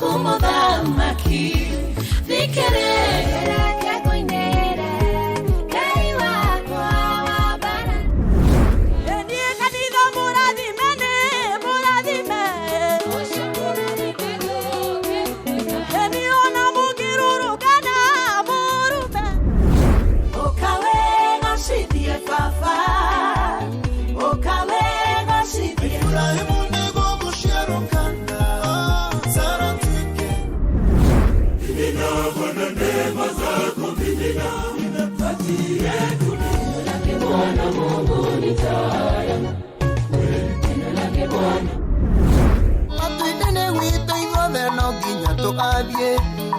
kumuthamaki thikerera kiakoinere Ngai wakwa wa bara Enie kanitha murathime Enie ona mungirurukana murume Okawe gacithie baba Okawe gacithie Ibrahimu nego gũciarũkana Saratuke Mimina Bwana neema zako mimina Ninapatie dunia lake Bwana Mungu ni taya Neno lake Bwana Matwendene wito ithuothe no nginya tũgathie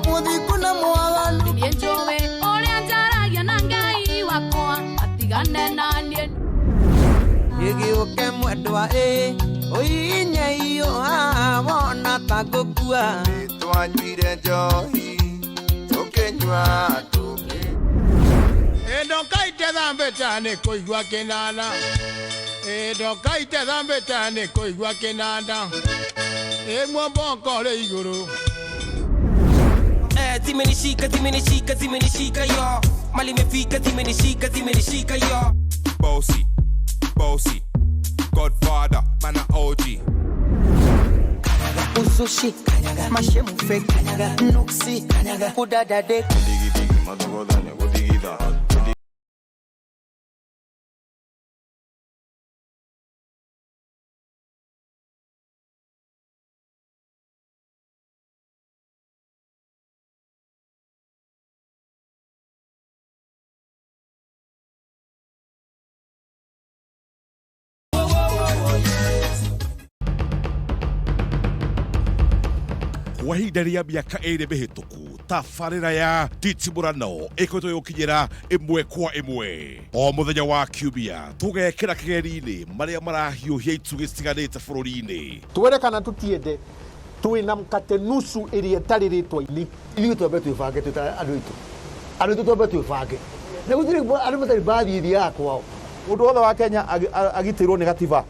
Mũthiku na mwaganu Niĩ njũĩ ũrĩa njaragia na Ngai wakwa atigane na niĩ Gĩgĩũke mwendwa Oinye iyo wona tagũkua Twanyuire njohi tũkĩnyua tũkĩ Ndokaite thambĩta nĩ kũigua kĩnanda Ndokaite thambĩta nĩ kũigua kĩnanda Mwamboko rĩ igũrũ Zimenishika yo Mali imefika zimenishika yo Bossy Godfather, man a OG Usushi, kanyaga Mashemu fake, kanyaga Nuksi, kanyaga Kudada dek Digi, matogodanya, kudigida Wahidaria miaka ere mihituku tafarira ya Titimurano ikoto yokinyira imwe kwa imwe o muthenya wa kiumia tugekira kigeri-ini maria marahiuhia itu giciganite bururi-ini twerekana tutiende twina mkate nusu iria tari ritwa-ini ithuĩ twambe twĩbange twĩta andũ aitũ twambe twĩbange na gũtirĩ andũ matarĩ mbathi ithiaga kwao mũndũ wothe wa Kenya agitĩrwo nĩ gatiba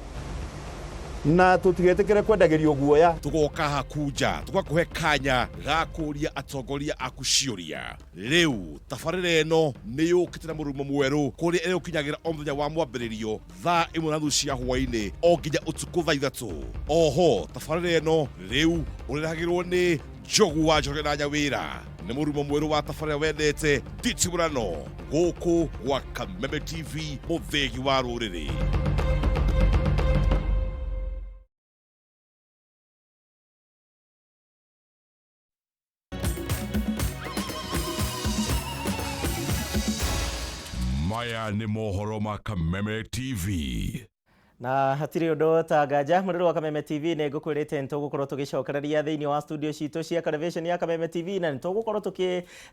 na tutigetekere kwendagerio guoya tugoka hakuja tugakuhe kanya gakuria atongoria aku ciuria riu tafarira eno ni yukite na murumo mweru kuri ere ukinyagira omuthenya wa mwambiririo thaa 1:30 cia hwaini o nginya utuku thaa 3 oho tafarira eno riu uriragirwo ni Njogu wa Njoroge na Nyawira ni murumo mweru wa tafarira wendete Titimurano guku gwa Kameme TV muthegi wa ruriri Maya ni mohoro ma Kameme TV na hatiri undu tagaja muriro wa Kameme TV ne ngukwirite ntugukorwo tugicokereria thiini wa studio citu cia television ya Kameme TV na ntugukorwo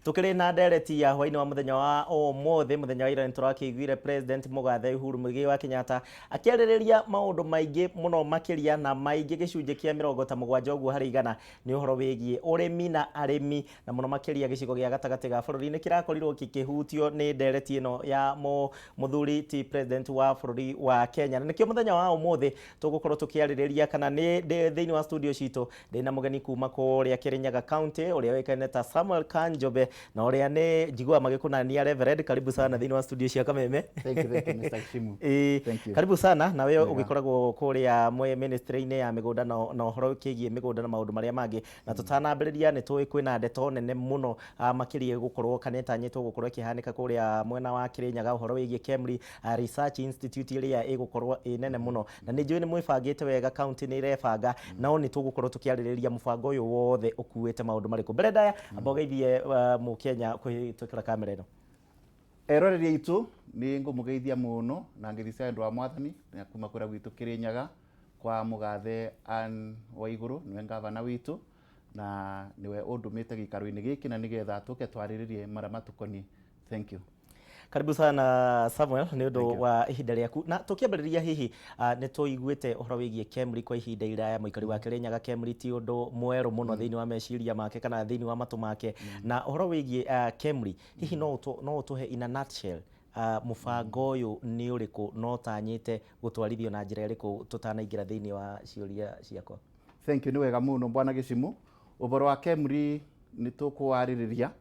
tukiri na ndereti ya hwaini wa muthenya wa umuthi muthenya wa ira nturakiguire President Mugathe Uhuru Muigai wa Kenyatta akiaririria maundu maingi muno makiria na maingi gicunje kia 70 uguo hari igana ni uhoro wigie urimi na arimi na muno makiria gicigo gia gatagati ga bururi-ini kirakorirwo kikihutio ni ndereti ino ya muthuri ti President wa bururi wa Kenya na nikio muthenya wa umuthi tugukorwo tukiaririria kana ni thiini wa studio citu ndina mugeni kuma kuria Kirinyaga county uria wekaine ta Samuel Kajombe na uria ni njigua magikunania Reverend karibu sana thiini wa studio cia Kameme. Thank you Mr. Shimu. Thank you. Karibu sana na wewe ugikoragwo kuria mwe ministry-ini ya migunda na uhoro kigie migunda na maundu maria mangi na tutanambiriria ni tuwi kwina ndeto nene muno makirie gukorwo kaneta nyitwo gukorwo kihanika kuria mwena wa Kirinyaga uhoro wigie Kemri Research Institute iria igukorwo nene muno na ni njui ni mwibangite wega county ni irebanga nao ni tugukorwo tukiaririria mubango uyu wothe ukuite maundu mariku mbere ndaya abogeithie mu Kenya kwitwikira kamera ino eroreria itu ni ngumugeithia muno na ngithia andu a mwathani na kuma kura gwitu Kirinyaga kwa Mugathe an wa iguru niwe ngavana witu na niwe undumite gikaro-ini giki na nigetha tuke twariririe maramatukoni. Thank you. Karibu sana Samuel ni undu wa ihinda riaku na tukiambiriria hihi ni tuiguite uhoro wigie Kemri kwa ihinda iraya muikari wa Kirinyaga Kemri ti undu mweru muno thiini wa meciria make kana thiini wa matu make na uhoro wigie Kemri hihi no utuhe in a nutshell mubango uyu ni uriku no tanyite gutwarithio na njira iriku tutanaingira thiini wa ciuria ciakwa. Thank you ni wega muno bwana Gicimu uboro wa KEMRI ni tukwaririria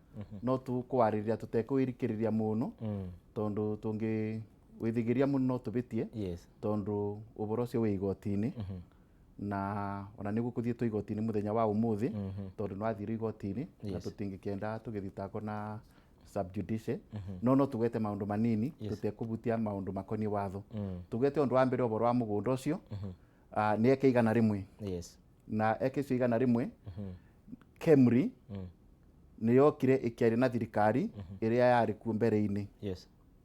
no tukwaririria tutekwirikiriria muno tondu tungi withigiria muno tubitie tondu uboro cio wi igoti-ini na ona nigu kuthieto igoti-ini muthenya wa umuthi tondu nwathire igoti-ini na tutingikienda tugithitako na subjudice no tugete maundu manini tutekubutia maundu makoni watho tugete undu wa mbere uboro wa mugunda ucio ni eke igana rimwe na eke cio igana rimwe KEMRI ni yokire ikiari na thirikari iria yari ku mbere-ini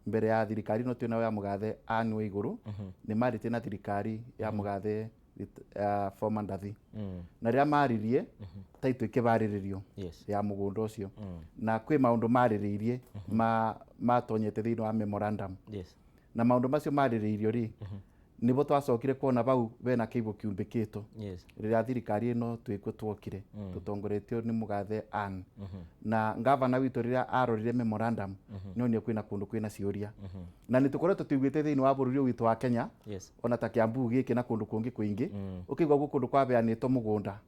mbere ya thirikari no tuna ya mugathe anwe iguru ni marite na thirikari ya mugathe former ndathi na ria maririe taito ikibariririo ya mugunda ucio na kwi maundu maririirie matonyete thiini wa memorandum na maundu macio maririirio ri nibo twacokire kuona bau bena kiibo kiumbikito riria thirikari ino twikwo twokire tutongoretio ni mugathe an na ngavana witu riria arorire memorandum nionie kwina kundu kwina ciuria na nitukoretwo tuigwite thiini wa bururi witu wa Kenya ona ta Kiambu giki na kundu kungi kwingi ukigwa guku kundu kwa beanito mugunda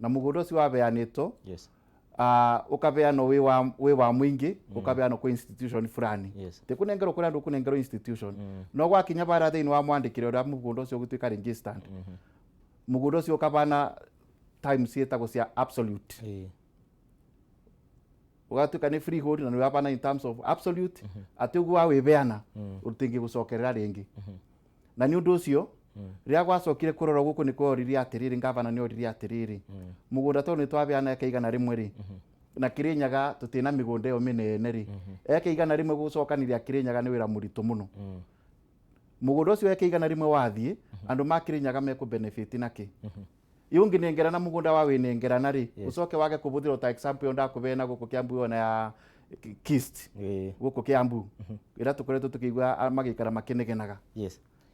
na mugunda ucio wa beanito ukabeano wi wa mwingi ukabeano kwa institution fulani tikunengero kuri andu kunengero institution no gwakinya bara thiini wa mwandikire uria mugunda ucio gutwika registered mugunda ucio ukabana time cietagwo cia absolute ugatuika ni freehold na ni wabana in terms of absolute ati ugu wa wibeana utingi gucokerera ringi na ni undu ucio ria gwacokire kurora guku ni kworirie atiriri ngavana ni oririe atiriri mugunda to ni twabeana eke igana rimwe ri na Kirinyaga tutina migunda iyo minene ri eke igana rimwe gucokaniria Kirinyaga ni wira muritu muno mugunda ucio eke igana rimwe wathie andu ma Kirinyaga meku benefit naki yungi nengera na mugunda wa winengerana ri ucoke wage kubuthira ta example yo ndakubena guku Kiambu ona ya Kist guku Kiambu ira tukoretwo tukigwa magikara makinegenaga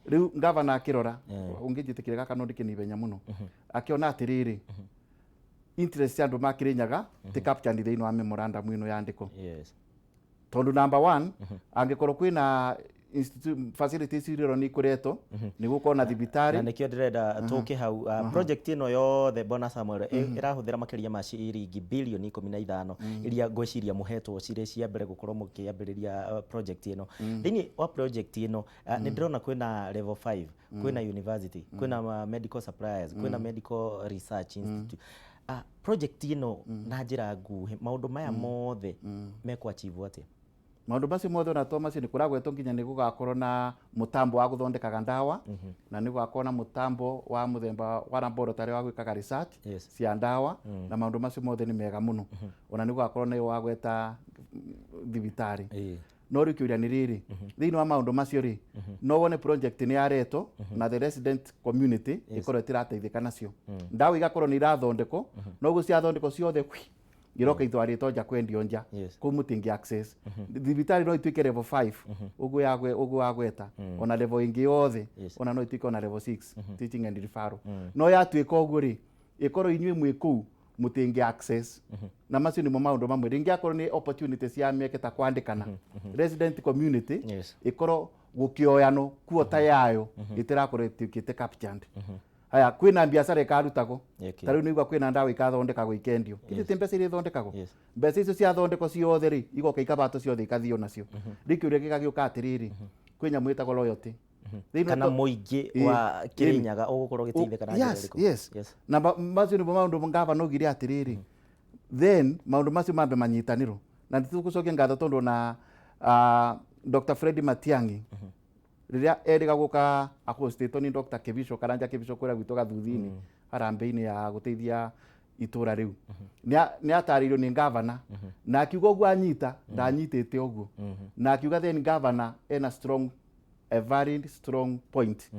riu ngavana akirora ungijitikire gaka no ndikinibenya muno akiona atiriri interest ya andu ma Kirinyaga ti captured thiini wa memorandum ino yandiko tondu number 1 angikorwo kwina facilities iriro ni kureto ni gukona thibitari na nikio ndirenda tuke hau project ino yothe bona Samuel irahuthira makiria ma ciringi bilioni 15 iria ngwiciria muhetwo cire cia mbere gukorwo mukiambiriria project ino thiini wa project ino ni ndirona kwina level 5 kwina university kwina medical supplies kwina medical research institute project ino na njira nguhe maundu maya mothe mekwa achieve atia maundu macio mothe na to macio ni kuragwetwo nginya ni gugakorwo na mutambo wa guthondekaga ndawa na ni gugakorwo na mutambo wa muthemba wa laboratory wa gwikaga research cia ndawa na maundu macio mothe ni mega muno ona ni gugakorwo ni wa gweta thibitari no rikiuria ni riri thiini wa maundu macio ri no wone project ni yareto na the resident community ikorwo tirateithika nacio ndawa igakorwo ni irathondeko no guciathondeko ciothe giroka ithwarito nja kwendio nja ku mutingi access thibitari no ituike level 5 ugu agweta ona level ingi yothe ona no ituike ona level 6 teaching and referral no yatuika ugu ri ikorwo inyui mwiku mutingi access na macio ni maundu mamwe ringi akorwo ni opportunities ya mieke ta kwandikana resident community ikorwo gukioyano kuota yayo itirakorwo itukite captured haya kwina biashara ikarutagwo tariu nigwa kwina ndawa ikathondekagwo ikendio kithi timbeca iria ithondekagwo mbeca icio cia thondeko ciothe ri igoka ikabato ciothe ikathio nacio rikiuria gigagiuka atiriri kwinya mwitagwo loyalty kana muingi wa Kirinyaga ugukorwo giteithika na njira iriku na macio ni maundu ngava no gire atiriri then maundu macio mambe manyitaniro na nditugucokia ngatho tondu na Dr. Fred Matiang'i riria eriga guka akostito ni Dr. Kebisho karanja Kebisho kura gwito gathuthini harambe-ini ya guteithia itura riu ni ataririo ni ngavana na akiuga ugu anyita ndanyitite ugu na akiuga then ngavana ena a very strong point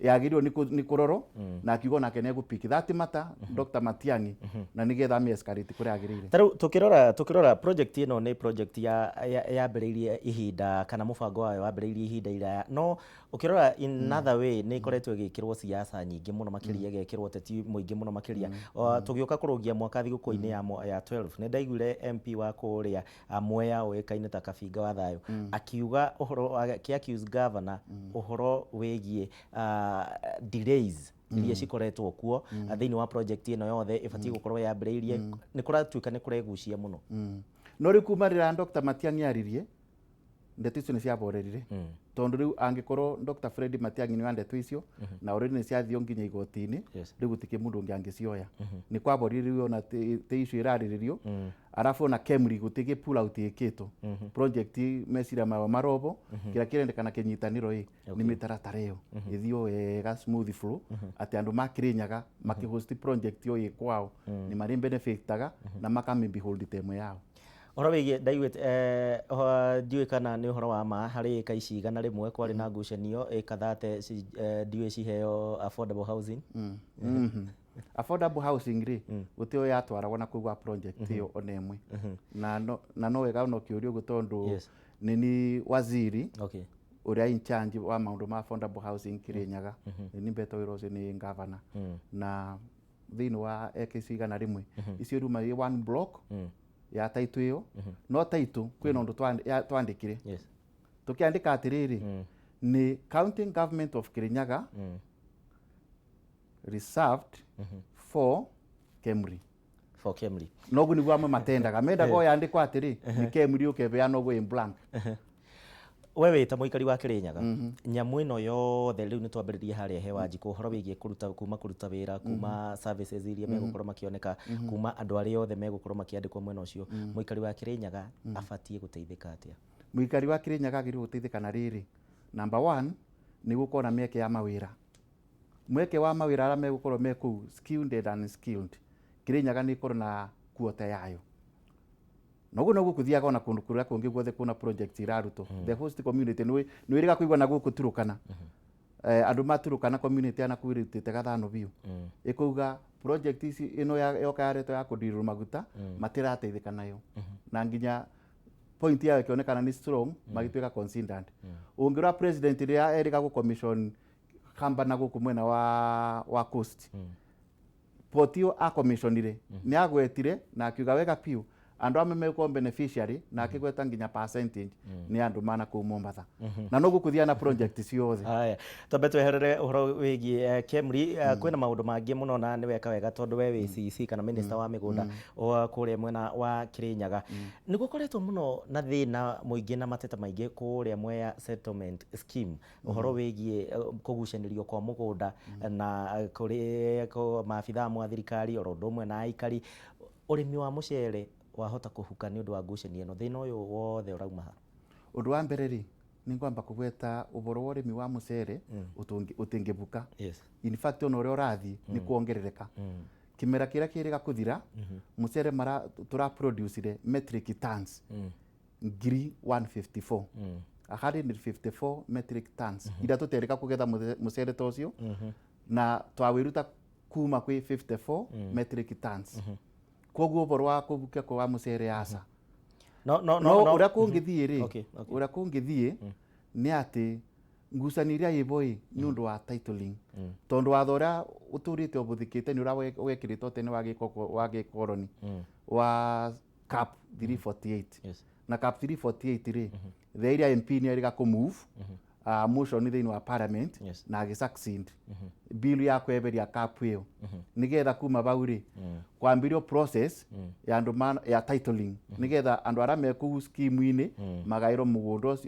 yagirirwo ni kuroro na akiuga nake ne gupiki that matter Dr. Matiang'i na nigetha me escalate kuri agirire taru tukirora project ino ni project ya mberirie ihinda kana mubango wayo wa mberirie ihinda ira no ukirora in another way ni koretwo igikirwo siasa nyingi muno makiria gekirwo teti muingi muno makiria tugioka kurugia mwaka thiguko-ini ya 12 ni ndaiguire MP wa kuria Mwea oekaine ta Kabinga wa thayo akiuga uhoro ki accuse governor uhoro wegie delays iria cikoretwo kuo thiini wa project ino yothe ibatie gukorwo yambiriirie ni kuratuika ni kuregucia muno no ri kumarira Dr. Matiang'i aririe ndeto icio ni ciaborerire tondu riu angikorwo Dr. Fred Matiang'i ni wa ndeto icio na already ni ciathio nginya igoti-ini riu gutike mundu ungi angicioya ni kwaborire riu ona te icio irariririo arafu na Kemri gutike pull out ikito project mesira marobo kira kirendekana kinyitaniro ni mitaratara iyo ithio wega smooth flow ati andu ma Kirinyaga makihost project yo ikwao ni mari benefitaga na makami behold temo yao horo wigie David ndiwe kana ni horo wa ma hari eka ici igana rimwe kwari na ngucanio eka thate ndiwe ciheo affordable housing affordable housing ri gutio yatwaragwo na kugwa project iyo onemwe na no wega no kiurio gutondu nini waziri uria in charge wa maundu ma affordable housing Kirinyaga ni Beto Irose ni governor na thiini wa eka ici igana rimwe icio ruma one block ya taitu iyo no taitu kwina undu twandikire tukiandika atiriri ni county government of Kirinyaga reserved for Kemri nogu ni gwa matendaga menda go yandikwa atiri ni Kemri ukebea no in blank wewe ta muikari wa Kirinyaga nyamu ino yothe riu ni twambiririe haria hewa njiko horo wigie kuruta wira kuma services iria megukorwo makioneka kuma andu aria othe megukorwo makiandikwo mwena ucio muikari wa Kirinyaga abatie guteithika atia muikari wa Kirinyaga agiri guteithika na riri number 1 ni gukona mieke ya mawira mweke wa mawira ara megukorwo meku skilled and unskilled Kirinyaga ni korwo na kuota yayo nogu kuthiaga ona kundu kuria kungi guothe kuna project iraruto the host community ni iriga kuigwa na guku turukana andu maturukana community ana kuirutite gathano biu ikuga project ici ino yoka yareto ya kudiru maguta matirateithika nayo na nginya point yayo ikionekana ni strong magituika considered ungira president ria eriga ku commission kamba na guku mwena wa coast potio a commissionire ni agwetire na akiuga wega piu andu amemeko beneficiary na akigweta nginya percentage ni andu mana ku Mombasa na no gukuthia na project ciothe haya tobe tweherere uhoro wigi Kemri kwina maundu mangi muno na ni weka wega tondu we WCC kana minister wa migunda o kuria mwena wa Kirinyaga ni gukoretwo muno na thina muingi na mateta maingi kuria Mwea settlement scheme uhoro wigi kugucanirio kwa mugunda na kuri maabitha mwa thirikari orondo mwe na aikari urimi wa mucere wahota kuhuka ni undu wa ngucanio ino thina uyu wothe urauma ha undu wa mbere ri ni ngwamba kugweta uboro wa urimi wa mucere utingibuka in fact ono uri urathi ni kuongerereka kimera kiria kiriga kuthira mucere mara tura produce metric tons ngiri 154 154 metric tons ira tutereka kugetha mucere tocio na twawiruta kuma kwi 54 metric tons koguo uboro wa kubuke kwa mucere asa no ura kungithie ri ura kungithie ni ati ngucaniria yiboi ni undu wa titling tondu wa thora uturite obuthikite ni ura wekirito tene wa gikoloni wa cap 348 na cap 348 ri the area MP ni eriga ku move motion thiini wa parliament na agisucceed bill ya kweberia cap iyo nigetha kuma bauri kwambirio process ya andu ya titling nigetha andu ara meku scheme ini magairo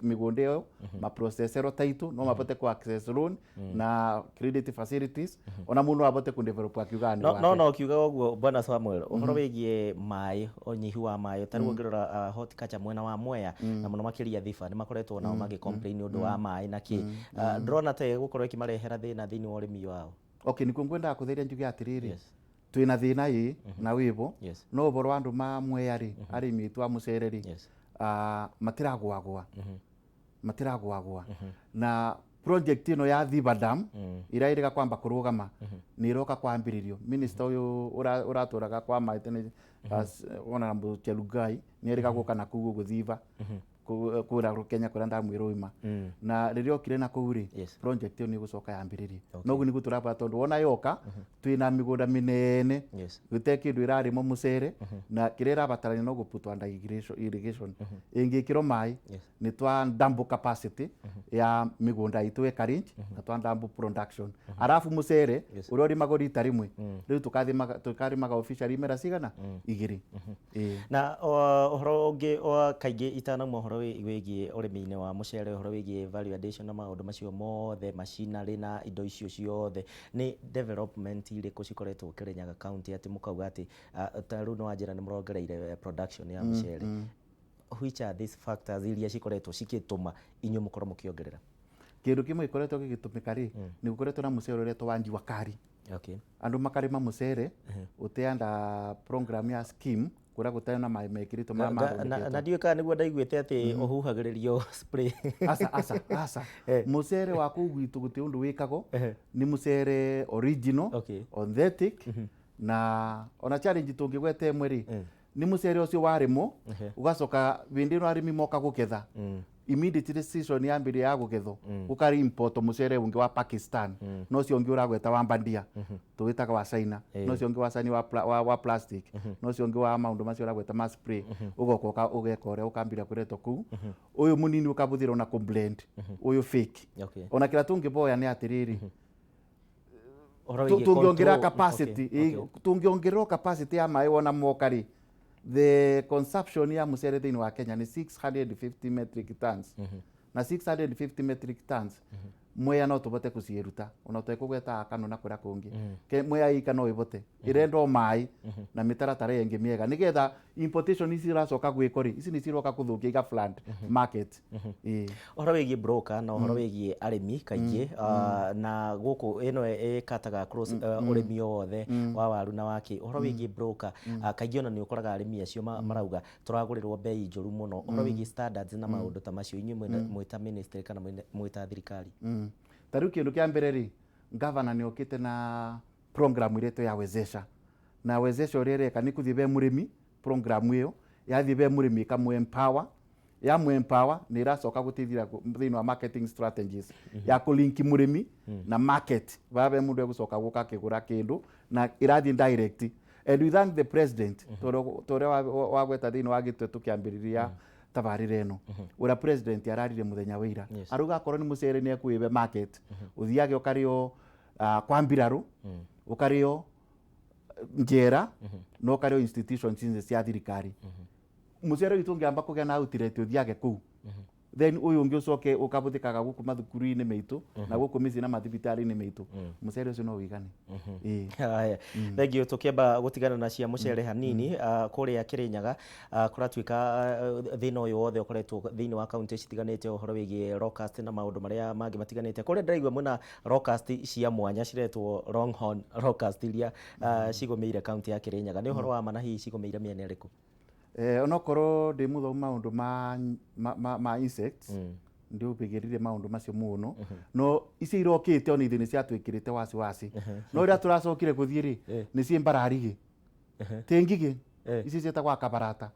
migunda iyo ma processero title no mabote ku access loan na credit facilities ona mundu abote ku develop akiugani no kiuga uguo bwana Samuel uhoro wigie mai onyihu wa mai taruongerera horticulture mwena wa Mwea na muno makiria thifa ni makoretwo nao magi complain undu wa mai na ki drone te gukorwo ikimarehera thina thiini wa urimi wao okay ni kungwenda kutheria njuge atiriri twina thina na wibo no uboro andu ma Mwea ri arimi twa mucere ri matiragwagwa na project ino ya Thiba Dam ira iriga kwamba kurugama ni iroka kwambiririo minister uyu uraturaga kwa maitene honorable Chelugai ni iriga guka na kugu guthiva kura Kenya kuria ndamwira uma na riria okire na kuri project iyo ni gucoka yambiririe nogu ni guturaba tondu wona yoka twina migunda minene guteki ndu irari mo mucere na kirera batarani no guputwa under irrigation ingikiro mai ni twa dambu capacity ya migunda itu ekaringe na twa dambu production arafu mucere urori magori tarimwe riu tukathimaga officially mera cigana igiri na horo ungi kaingi itana mohoro wigie urimi-ini wa mucere horo wigie value addition na maundu macio mothe machinery na indo icio ciothe ni development iriku cikoretwo Kirinyaga county ati mukauga ati taru no anjira ni murongereire production ya mucere which are these factors iria cikoretwo cikituma inyu mukorwo mukiongerera kindu kimwe ikoretwo gigitumika ri ni gukoretwo na mucere uria twandi wa kari andu makarima mucere uteanda program ya scheme kura gutana na mai mekirito na ndiyo kana niguo ndaiguite ati uhuhagiririo spray asa mucere wa kugwitu guti undu wikago ni mucere original authentic na ona challenge tungigwete mweri ni mucere ucio warimo ugacoka bindi no arimi moka guketha immediately season yambire ya guketho ukari import mucere ungi wa Pakistan no cio ungi uragweta wa bandia tuwitaga wa China no cio ungi wa China wa plastic no cio ungi wa maundu macio uragweta ma spray ugoka ugekore ukambira kureto ku uyu munini ukabuthira na blend uyu fake ona kila tungiboya ni atiriri tungiongera capacity tungiongera capacity ya mai wona mokari the consumption ya mucere thini wa Kenya ni 650 metric tons na 650 metric tons mwea no tubote kucieruta ona twekugweta kano na kura kungi ke mwea ika no ibote irendo mai na mitaratara yengi miega nigetha importation ici iracoka gwikori ici ni ciroka kuthukia iga flat market ohoro wigie broker na ohoro wigie arimi kaingi na guku ino ikataga cross urimi wothe wa waru na waki ohoro wigie broker kaingi ona ni ukoraga arimi acio marauga turagurirwo bei njoru muno ohoro wigie standards na maundu ta macio inyu mwita ministry kana mwita thirikari tariu kindu kia mbere ri governor ni okite na program ireto ya wezesha na wezesha rere kani kuthibe murimi program iyo yathibe murimi kamwe empower ni racoka gutithira thini wa marketing strategies ya kulinki murimi na market babe mundu egucoka guka kigura kindu na irathi direct and we thank the president tore wagweta thini wa gitwe tukiambiriria tabarire no ura president yararire muthenya wira aruga akorwo ni mucere ni ekuibe market uthiage ukario kwambiraru ukario njera no ukario institutions cinze cia thirikari mucere witu ngiamba kugia na outlet uthiage ku then uyu ungi ucoke ukabuthikaga guku mathukuru-ini meitu na guku mici na mathibitari-ini meitu mucere ucio no wigane haya thengio tukiamba gutigana na cia mucere hanini kuria Kirinyaga kuratuika thina uyu wothe ukoretwo thini wa county citiganite uhoro wigie rockast na maundu maria mangi matiganite kuria ndiraigua muna rockast cia mwanya ciretwo Longhorn rockast iria cigomeire county ya Kirinyaga ni uhoro wa mana hihi cigomeire miene iriku onokorwo ndi mutho maundu ma insects ndio bigirire maundu macio muno no ici irokite oni thini cia twikirite wasi no ira turacokire kuthiri ni cie mbararigi tengige ici cietagwa kabarata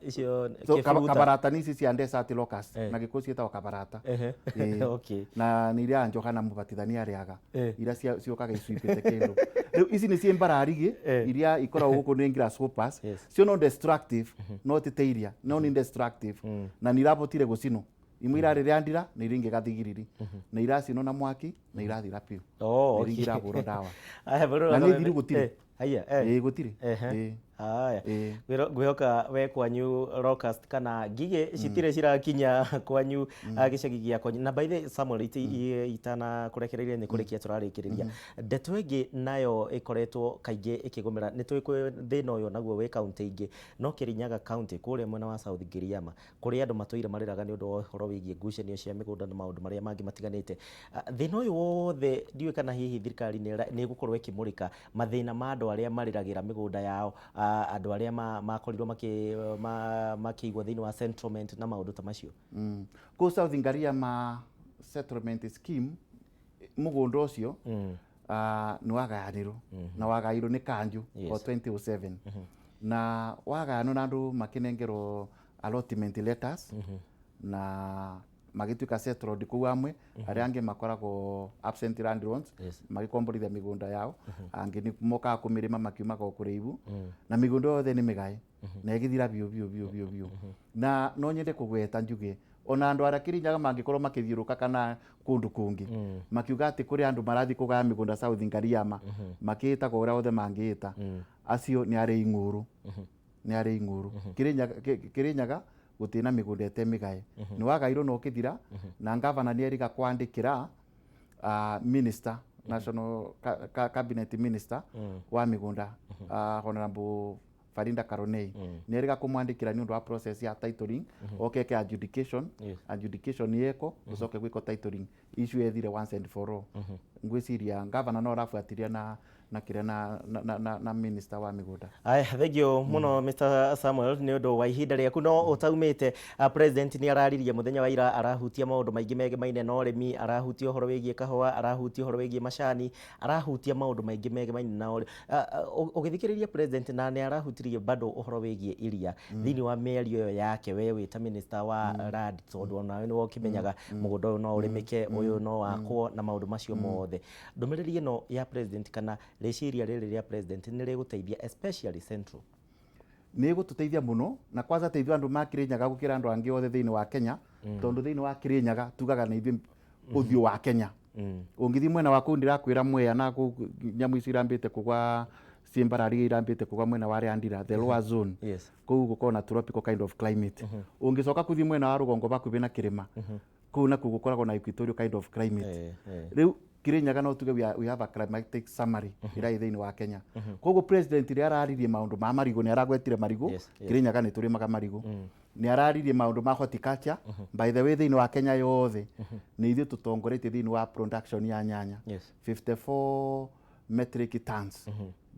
icio kabarata ni ici cia desert locust na gikuo cietagwa kabarata na ni iria njoka na mubatithania ariaga iria ciokaga icwipite kindu riu ici ni cie mbararigi iria ikoragwo guku ni grasshoppers cio no destructive no titeiria no ni destructive na ni irabotire gucino imwe irarire ndira na iringi gathigiriri na iracino na mwaki na irathira piu iringi iraburo dawa na ni thiru gutire gutire haya gwihoka we kwanyu rockast kana ngige citire cirakinya kwanyu gicagi gia kwanyu na by the Samuel itana kurekereria ni kurikia turarikiriria ndeto ingi nayo ikoretwo kaingi ikigomera ni twikwe thina uyu naguo we county ingi no Kirinyaga county kuria mwena wa South Giriama kuria andu matuire mariraga ni undu wa horo wigie ngucanio cia migunda na maundu maria mangi matiganite thina uyu wothe ndiwe kana hihi thirikari ni gukorwo ikimurika mathina ma andu aria mariragira migunda yao andu aria makorirwo makiigwa thini wa settlement na maundu ta macio ku South Giriama settlement scheme mugunda ucio ni wagayanirwo na wagairwo ni kanju o 2007 na wagayano na andu makinengerwo allotment letters na magituika settled kuu amwe aria angi makoragwo absent landlords magikomborithia migunda yao angi ni moka kumirima makiuma kwa kureibu na migunda yothe ni migae na igithira biu na no nyende kugweta njuge ona andu aria Kirinyaga mangikorwo makithiuruka kana kundu kungi makiuga ati kuri andu marathi kugaya migunda South Ngariama makita kwa uria othe mangiita acio ni ari inguru Kirinyaga gutina migunda ete migae ni wagairwo no kithira na ngavana ni eriga kwandikira minister national cabinet minister wa migunda honorable Farinda Karonei ni eriga kumwandikira ni undu wa process ya titling okeke adjudication yeko ucoke gwiko titling issue ethire once and for all ngwiciria ngavana no rafuatiria na kire na minister wa migunda. Ai thegio muno Mr Samuel ni undu wa ihinda riaku no utaumite president ni araririe muthenya wa ira arahutia maundu maingi mege maine no remi arahutia horo wigie kahua arahutia horo wigie macani arahutia maundu maingi mege maine na ugithikiriria president na ni arahutirie bado horo wigie iria thini wa miario yo yake we wita minister wa land tondu ona ni wokimenyaga mugunda no urimike uyu no wakwo na maundu macio mothe ndumiriri no ya president kana reciria riri ria president ni riguteithia especially central ni gututeithia muno na kwanza teithio andu ma Kirinyaga gukira andu angi othe thiini wa Kenya tondu thiini wa Kirinyaga tugaga ni ithui uthio wa Kenya ungithi mwena wa kuu ndirakwira Mwea na nyamu ici irambite kugwa Simbarari irambite kugwa mwena wa Riandira the lower zone kuu gukona tropical kind of climate ungicoka kuthi mwena wa rugongo bakubi na kirima kuu na kugukoragwo na equatorial kind of climate riu Kirinyaga no tuge we have a climatic summary ira thiini wa Kenya koguo president ria araririe maundu ma marigo ni aragwetire marigo Kirinyaga ni turimaga marigo ni araririe maundu ma horticulture by the way thiini wa Kenya yothe ni ithu tutongoretie thiini wa production ya nyanya 54 metric tons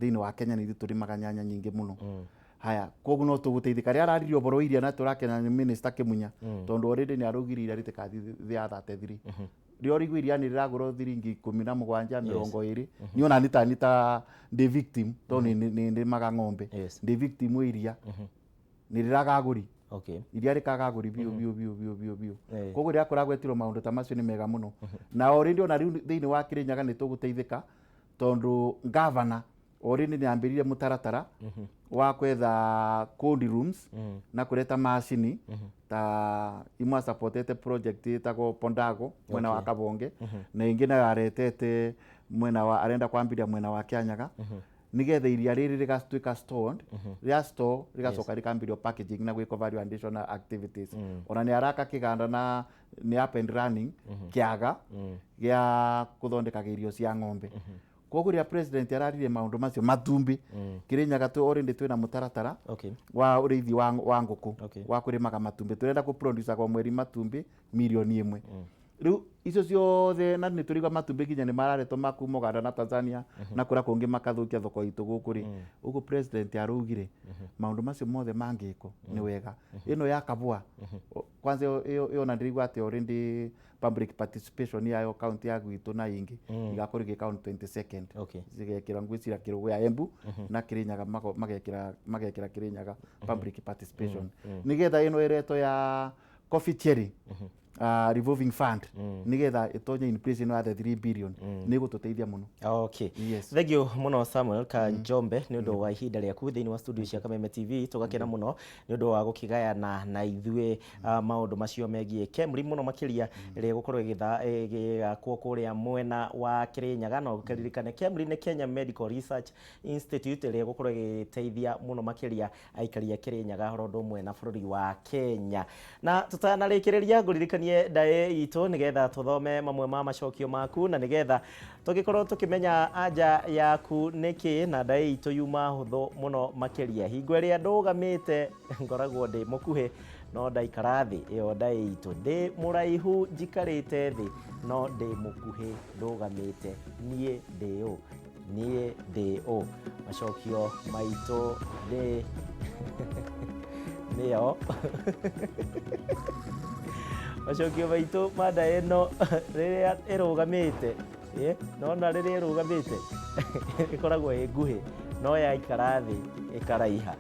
thiini wa Kenya ni ithu turimaga nyanya nyingi muno haya koguo no tuguteithika ria araririe oboro iria na turakena ni minister Kimunya tondu already ni arugirira ritikathi thia 33 rio rigwiria ni riragurwo thiringi 17 20 ni ona nita the victim to ni maga ng'ombe the victim iria ni riragaguri iria rikagaguri biu koguo ria kuragwetirwo maundu ta macio ni mega muno na already ona riu thiini wa Kirinyaga ni tuguteithika tondu governor already ni ambiririe mutaratara wa kwetha cold rooms na kureta macini ta imwe supportete project tago Pondago mwena wa Kabonge na ingine aretete mwena wa arenda kwambiria mwena wa Kianyaga nigetha iria riri rigatuika stored ria store rigacoka rikambirio packaging na gwiko value additional activities ona ni araka kiganda na ni up and running kiaga gia kuthondeka irio cia ng'ombe koguo ria president araririe maundu macio matumbi Kirinyaga tu already twina mutaratara wa urithi wa nguku wa kurimaga matumbi turenda ku produce kwa mweri matumbi milioni 1 riu icio ciothe na ni turiga matumbi ginya ni mararetwo makuma Uganda na Tanzania na kura kungi makathukia thoko itu guku ri ugu president arugire maundu macio mothe mangiko ni wega ino ya kabua kwanza yo na ndirigwa ati already public participation yayo county ya Gwitu na ingi igakorige count 22nd zigekira ngwicira kirugo ya Embu na Kirinyaga magekira Kirinyaga public participation nigetha ino ireto ya coffee cherry revolving fund nigetha itonye in place no other 3 billion ni gututeithia muno thegio muno Samuel Kajombe ni undu wa ihinda riaku thiini wa studio cia Kameme TV tugakena muno ni undu wa gukigayana na ithue maundu macio megie Kemri muno makiria ri gukorwo igakwo kuria mwena wa Kirinyaga no gukiririkane Kemri ni Kenya Medical Research Institute ri gukorwo igiteithia muno makiria aikari ya Kirinyaga horondo mwena bururi wa Kenya na tutanarikiriria nguririkanie ndae itu nigetha tuthome mamwe ma macokio maku na nigetha tugikorwo tukimenya anja yaku niki na ndae itu yuma hutho muno makiria hingo ria ndugamite ngoragwo ndi mukuhe no ndaikara thi iyo ndae itu ndi muraihu njikarite thi no ndi mukuhe ndugamite nie ndi o macokio maitu ndi nio macokio maitu mada eno riria irugamite no na riria irugamite ikoragwo nguhi no ya ikara thi ikaraiha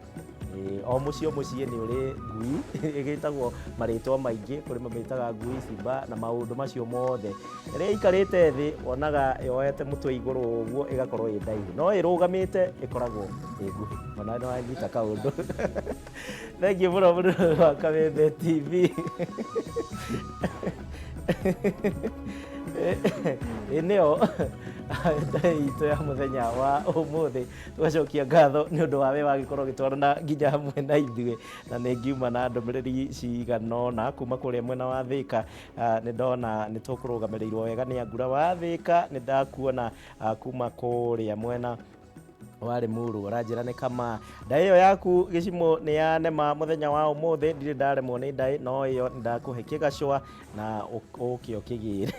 o muciĩ nĩ ũrĩ ngui ĩgĩtagwo marĩtwa maingĩ, kũrĩ mamĩtaga ngui simba na maũndũ macio mothe. Rĩrĩa ĩikarĩte thĩ wonaga yoete mũtwe igũrũ ũguo ĩgakorwo ĩ ndaihu, no ĩrũgamĩte ĩkoragwo ĩ nguhĩ. Ona nĩ wanyita kaũndũ. Thengiũ mũno mũndũ wa Kameme TV. Nĩyo itũ ya mũthenya wa ũmũthĩ, tũgacokia ngatho nĩ ũndũ wawe wagĩkorwo ũgĩtwarana nginya hamwe na ithuĩ, na nĩ ngiuma na ndũmĩrĩri cigana ũna kuma kũrĩa mwena wa Thĩka. Nĩ ndona nĩ tũkũrũgamĩrĩirwo wega nĩ Angura wa Thĩka, nĩ ndakuona kuma kũrĩa mwena wa Limuru ũranjĩra nĩ kama ndaĩ ĩyo yaku gĩcimo nĩ yanema mũthenya wa ũmũthĩ, ndirĩ ndaremwo nĩ ndaĩ, no ĩyo ndakũhe kĩgacũa na ũkĩo kĩgĩre.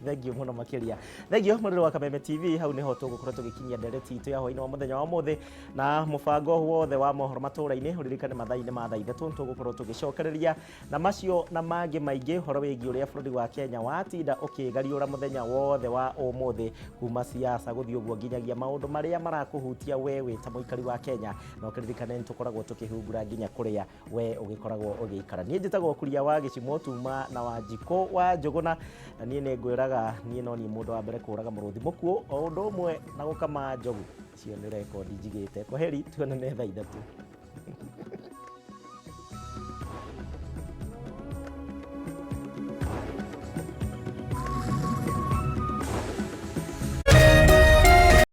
Thengiũ mũno makĩria. Thengiũ mũndũ wa Kameme TV, hau nĩho tũgũkorwo tũgĩkinyia ndereti itũ ya hwaĩ-inĩ wa mũthenya wa ũmũthĩ, na mũbango wothe wa mohoro matũũra-inĩ ũririkane mathaa-inĩ ma thaa ithatũ tũgũkorwo tũgĩcokereria na macio na mangĩ maingĩ, ũhoro wĩgiĩ ũrĩa bũrũri wa Kenya watinda ũkĩgariũra mũthenya wothe wa ũmũthĩ, kuma siasa gũthiĩ ũguo nginyagia maũndũ marĩa marakũhutia we wĩ ta mũikari wa Kenya, na ũkĩririkane nĩ tũkoragwo tũkĩhungura nginya kũrĩa we ũgĩkoragwo ũgĩikara. Niĩ njĩtagwo Kuria wa Gĩcimo Tuma na Wanjikũ wa Njũgũna, na niĩ nĩ ngwĩraga niĩ no niĩ mũndũ wa mbere kũraga mũrũthi mũkuũ o ũndũ ũmwe na gũkama njogu. Icio nĩ rekondi njigĩte. Kwaheri, tuonane thaa ithatũ.